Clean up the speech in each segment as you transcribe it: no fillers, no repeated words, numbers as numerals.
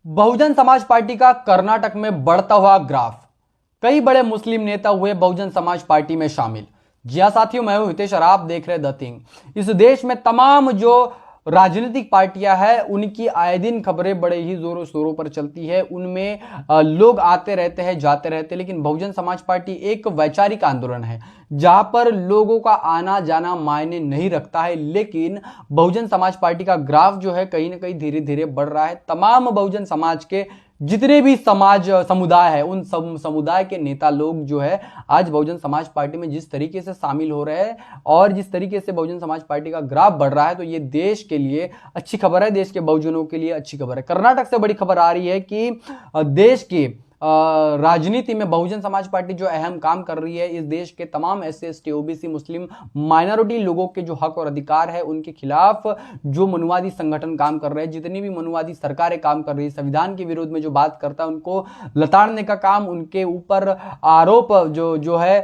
Bahujan Samaj party का कर्नाटक में बढ़ता हुआ ग्राफ। कई बड़े मुस्लिम नेता हुए बहुजन समाज पार्टी में शामिल। जी हाँ साथियों, मैं हूं हितेश और आप देख रहे द थिंग। इस देश में तमाम जो राजनीतिक पार्टियां हैं उनकी आए दिन खबरें बड़े ही जोरों शोरों पर चलती है। उनमें लोग आते रहते हैं, जाते रहते हैं, लेकिन बहुजन समाज पार्टी एक वैचारिक आंदोलन है जहां पर लोगों का आना जाना मायने नहीं रखता है। लेकिन बहुजन समाज पार्टी का ग्राफ जो है कहीं ना कहीं धीरे धीरे बढ़ रहा है। तमाम बहुजन समाज के जितने भी समाज समुदाय है उन सब समुदाय के नेता लोग जो है आज बहुजन समाज पार्टी में जिस तरीके से शामिल हो रहे हैं और जिस तरीके से बहुजन समाज पार्टी का ग्राफ बढ़ रहा है, तो ये देश के लिए अच्छी खबर है, देश के बहुजनों के लिए अच्छी खबर है। कर्नाटक से बड़ी खबर आ रही है कि देश की राजनीति में बहुजन समाज पार्टी जो अहम काम कर रही है, इस देश के तमाम एससी एसटी ओबीसी मुस्लिम माइनॉरिटी लोगों के जो हक और अधिकार है उनके खिलाफ जो मनुवादी संगठन काम कर रहे हैं, जितनी भी मनुवादी सरकारें काम कर रही है, संविधान के विरोध में जो बात करता है उनको लताड़ने का काम, उनके ऊपर आरोप जो है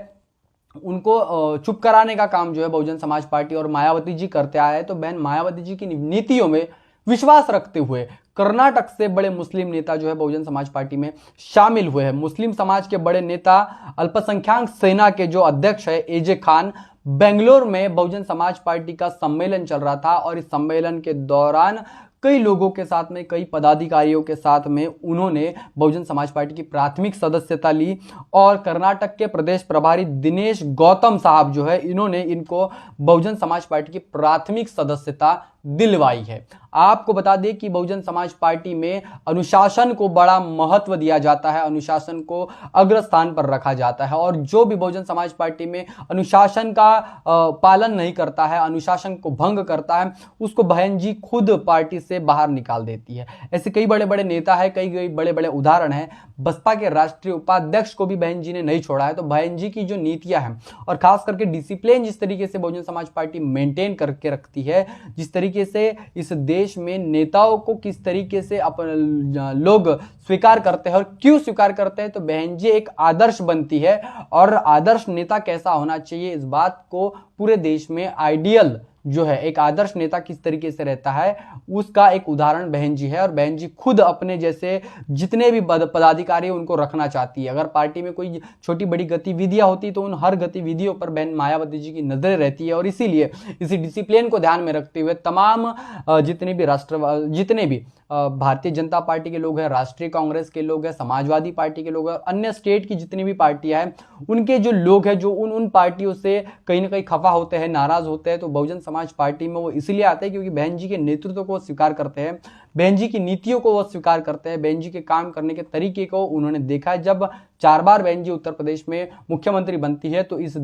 उनको चुप कराने का काम जो है बहुजन समाज पार्टी और मायावती जी करते आए हैं। तो बहन मायावती जी की नीतियों में विश्वास रखते हुए कर्नाटक से बड़े मुस्लिम नेता जो है बहुजन समाज पार्टी में शामिल हुए हैं। मुस्लिम समाज के बड़े नेता अल्पसंख्यक सेना के जो अध्यक्ष है एजे खान, बेंगलोर में बहुजन समाज पार्टी का सम्मेलन चल रहा था और इस सम्मेलन के दौरान कई लोगों के साथ में, कई पदाधिकारियों के साथ में उन्होंने बहुजन समाज पार्टी की प्राथमिक सदस्यता ली और कर्नाटक के प्रदेश प्रभारी दिनेश गौतम साहब जो है इन्होंने इनको बहुजन समाज पार्टी की प्राथमिक सदस्यता दिलवाई है। आपको बता दें कि बहुजन समाज पार्टी में अनुशासन को बड़ा महत्व दिया जाता है, अनुशासन को अग्रस्थान पर रखा जाता है और जो भी बहुजन समाज पार्टी में अनुशासन का पालन नहीं करता है, अनुशासन को भंग करता है, उसको बहन जी खुद पार्टी से बाहर निकाल देती है। ऐसे कई बड़े बड़े नेता है, कई बड़े बड़े उदाहरण हैं। बसपा के राष्ट्रीय उपाध्यक्ष को भी बहन जी ने नहीं छोड़ा है। तो बहन जी की जो नीतियां हैं और खास करके डिसिप्लिन जिस तरीके से बहुजन समाज पार्टी मेंटेन करके रखती है, जिस तरीके से इस देश में नेताओं को किस तरीके से लोग स्वीकार करते हैं और क्यों स्वीकार करते हैं, तो बहन जी एक आदर्श बनती है। और आदर्श नेता कैसा होना चाहिए, इस बात को पूरे देश में आइडियल जो है एक आदर्श नेता किस तरीके से रहता है उसका एक उदाहरण बहन जी है। और बहन जी खुद अपने जैसे जितने भी पदाधिकारी उनको रखना चाहती है। अगर पार्टी में कोई छोटी बड़ी गतिविधियां होती तो उन हर गतिविधियों पर बहन मायावती जी की नजर रहती है। और इसीलिए इसी डिसिप्लिन को ध्यान में रखते हुए तमाम जितने भी भारतीय जनता पार्टी के लोग हैं, राष्ट्रीय कांग्रेस के लोग हैं, समाजवादी पार्टी के लोग हैं, अन्य स्टेट की जितनी भी पार्टियां हैं, उनके जो लोग हैं जो उन पार्टियों से कहीं ना कहीं खफा होते हैं, नाराज होते हैं, तो बहुजन समाज पार्टी में वो इसलिए आते हैं क्योंकि बहन जी के नेतृत्व को स्वीकार करते हैं, बहन जी की नीतियों को वो स्वीकार करते हैं, बहन जी के काम करने के तरीके को उन्होंने देखा है। जब 4 बार बहन जी उत्तर प्रदेश में मुख्यमंत्री बनती है तो इस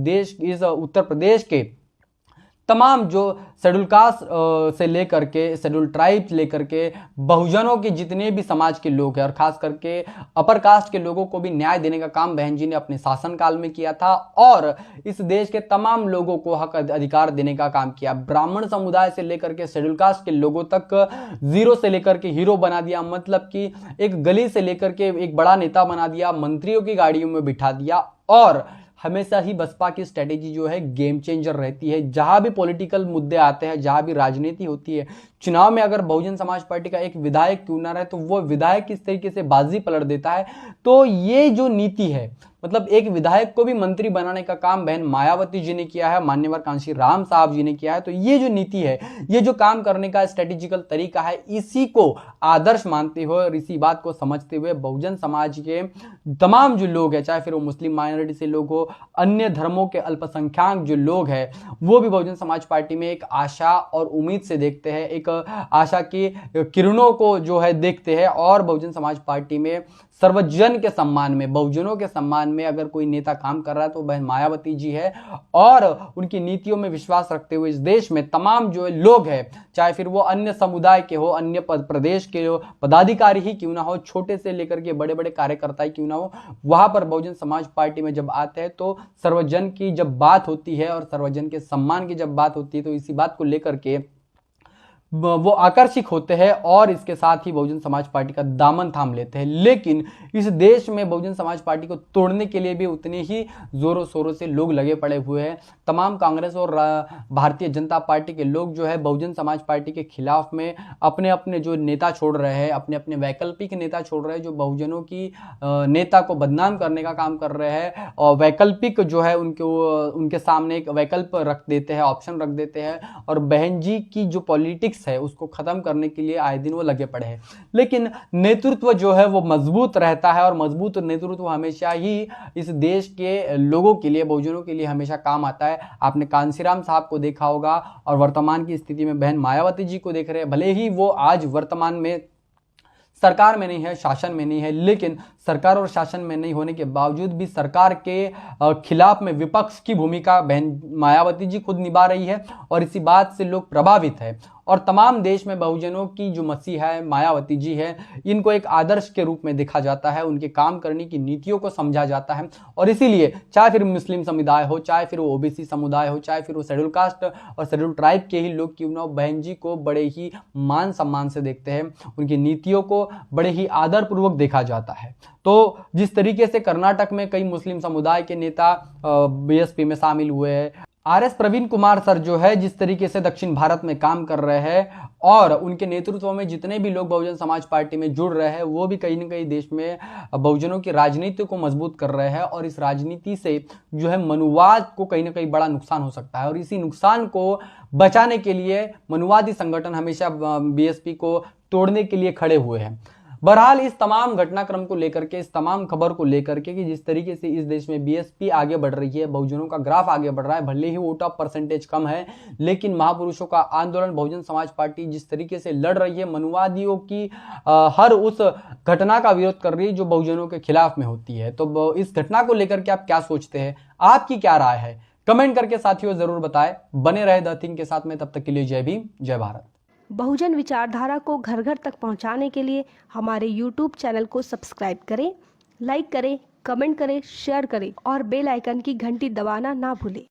उत्तर प्रदेश के तमाम जो शेड्यूल कास्ट से लेकर के शेड्यूल ट्राइब लेकर के बहुजनों के जितने भी समाज के लोग हैं और खास करके अपर कास्ट के लोगों को भी न्याय देने का काम बहन जी ने अपने शासनकाल में किया था और इस देश के तमाम लोगों को हक अधिकार देने का काम किया। ब्राह्मण समुदाय से लेकर के शेड्यूल कास्ट के लोगों तक जीरो से लेकर के हीरो बना दिया, मतलब कि एक गली से लेकर के एक बड़ा नेता बना दिया, मंत्रियों की गाड़ियों में बिठा दिया। और हमेशा ही बसपा की स्ट्रेटेजी जो है गेम चेंजर रहती है। जहां भी पॉलिटिकल मुद्दे आते हैं, जहां भी राजनीति होती है, चुनाव में अगर बहुजन समाज पार्टी का एक विधायक क्यों ना रहे तो वो विधायक किस तरीके से बाजी पलट देता है। तो ये जो नीति है, मतलब एक विधायक को भी मंत्री बनाने का काम बहन मायावती जी ने किया है, मान्यवर कांशी राम साहब जी ने किया है। तो ये जो नीति है, ये जो काम करने का स्ट्रेटेजिकल तरीका है, इसी को आदर्श मानते हुए और इसी बात को समझते हुए बहुजन समाज के तमाम जो लोग हैं, चाहे फिर वो मुस्लिम माइनॉरिटी से लोग हो, अन्य धर्मों के अल्पसंख्यक जो लोग हैं, वो भी बहुजन समाज पार्टी में एक आशा और उम्मीद से देखते हैं, एक आशा की किरणों को जो है देखते हैं। और बहुजन समाज पार्टी में सर्वजन के सम्मान में, बहुजनों के सम्मान में अगर कोई नेता काम कर रहा है तो बहन मायावती जी है। और उनकी नीतियों में विश्वास रखते हुए इस देश में तमाम जो लोग हैं, चाहे फिर वो अन्य समुदाय के हो, अन्य प्रदेश के हो, पदाधिकारी ही क्यों ना हो, छोटे से लेकर के बड़े बड़े कार्यकर्ता ही क्यों ना हो, वहां पर बहुजन समाज पार्टी में जब आते हैं तो सर्वजन की जब बात होती है और सर्वजन के सम्मान की जब बात होती है तो इसी बात को लेकर के वो आकर्षित होते हैं और इसके साथ ही बहुजन समाज पार्टी का दामन थाम लेते हैं। लेकिन इस देश में बहुजन समाज पार्टी को तोड़ने के लिए भी उतने ही जोरों शोरों से लोग लगे पड़े हुए हैं। तमाम कांग्रेस और भारतीय जनता पार्टी के लोग जो है बहुजन समाज पार्टी के खिलाफ में अपने अपने जो नेता छोड़ रहे हैं, अपने अपने वैकल्पिक नेता छोड़ रहे हैं, जो बहुजनों की नेता को बदनाम करने का काम कर रहे हैं और वैकल्पिक जो है उनके सामने एक वैकल्प रख देते हैं, ऑप्शन रख देते हैं और बहन जी की जो पॉलिटिक्स है उसको खत्म करने के लिए आए दिन वो लगे पड़े हैं। लेकिन नेतृत्व जो है वो मजबूत रहता है और मजबूत नेतृत्व हमेशा ही इस देश के लोगों के लिए, बहुजनों के लिए हमेशा काम आता है। आपने कांशीराम साहब को देखा होगा और वर्तमान की स्थिति में बहन मायावती जी को देख रहे हैं। भले ही वो आज वर्तमान में सरकार में नहीं है, शासन में नहीं है, लेकिन सरकार और शासन में नहीं होने के बावजूद भी सरकार के खिलाफ में विपक्ष की भूमिका बहन मायावती जी खुद निभा रही है और इसी बात से लोग प्रभावित है। और तमाम देश में बहुजनों की जो मसीहा है मायावती जी है, इनको एक आदर्श के रूप में देखा जाता है, उनके काम करने की नीतियों को समझा जाता है और इसीलिए चाहे फिर मुस्लिम समुदाय हो, चाहे फिर वो ओबीसी समुदाय हो, चाहे फिर वो शेड्यूल कास्ट और शेड्यूल ट्राइब के ही लोग क्यों ना हो, बहन जी को बड़े ही मान सम्मान से देखते हैं, उनकी नीतियों को बड़े ही आदरपूर्वक देखा जाता है। तो जिस तरीके से कर्नाटक में कई मुस्लिम समुदाय के नेता बीएसपी में शामिल हुए हैं, आरएस प्रवीण कुमार सर जो है जिस तरीके से दक्षिण भारत में काम कर रहे हैं और उनके नेतृत्व में जितने भी लोग बहुजन समाज पार्टी में जुड़ रहे हैं वो भी कहीं ना कहीं देश में बहुजनों की राजनीति को मजबूत कर रहे हैं और इस राजनीति से जो है मनुवाद को कहीं ना कहीं बड़ा नुकसान हो सकता है और इसी नुकसान को बचाने के लिए मनुवादी संगठन हमेशा बीएसपी को तोड़ने के लिए खड़े हुए हैं। बहरहाल इस तमाम घटनाक्रम को लेकर के, इस तमाम खबर को लेकर के कि जिस तरीके से इस देश में बीएसपी आगे बढ़ रही है, बहुजनों का ग्राफ आगे बढ़ रहा है, भले ही वोट ऑफ परसेंटेज कम है, लेकिन महापुरुषों का आंदोलन बहुजन समाज पार्टी जिस तरीके से लड़ रही है, मनुवादियों की हर उस घटना का विरोध कर रही है जो बहुजनों के खिलाफ में होती है। तो इस घटना को लेकर के आप क्या सोचते हैं, आपकी क्या राय है, कमेंट करके साथियों जरूर बताएं। बने रहे द थिंग के साथ में, तब तक के लिए जय भीम, जय भारत। बहुजन विचारधारा को घर घर तक पहुंचाने के लिए हमारे YouTube चैनल को सब्सक्राइब करें, लाइक करें, कमेंट करें, शेयर करें और बेल आइकन की घंटी दबाना ना भूलें।